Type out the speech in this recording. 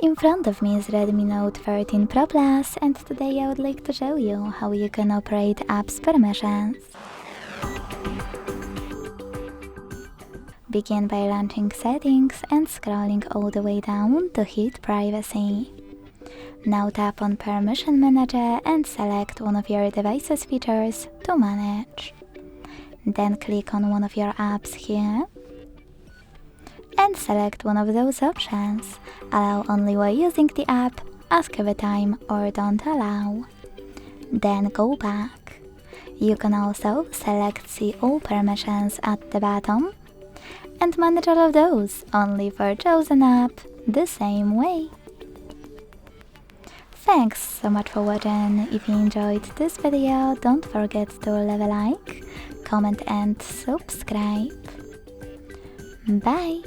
In front of me is Redmi Note 13 Pro Plus, and today I would like to show you how you can operate apps permissions. Begin by launching Settings and scrolling all the way down to hit Privacy. Now tap on Permission Manager and select one of your device's features to manage. Then click on one of your apps here and select one of those options. Allow only while using the app, ask every time, or don't allow. Then go back. You can also select See All Permissions at the bottom and manage all of those only for chosen app the same way. Thanks so much for watching. If you enjoyed this video, don't forget to leave a like, comment and subscribe. Bye!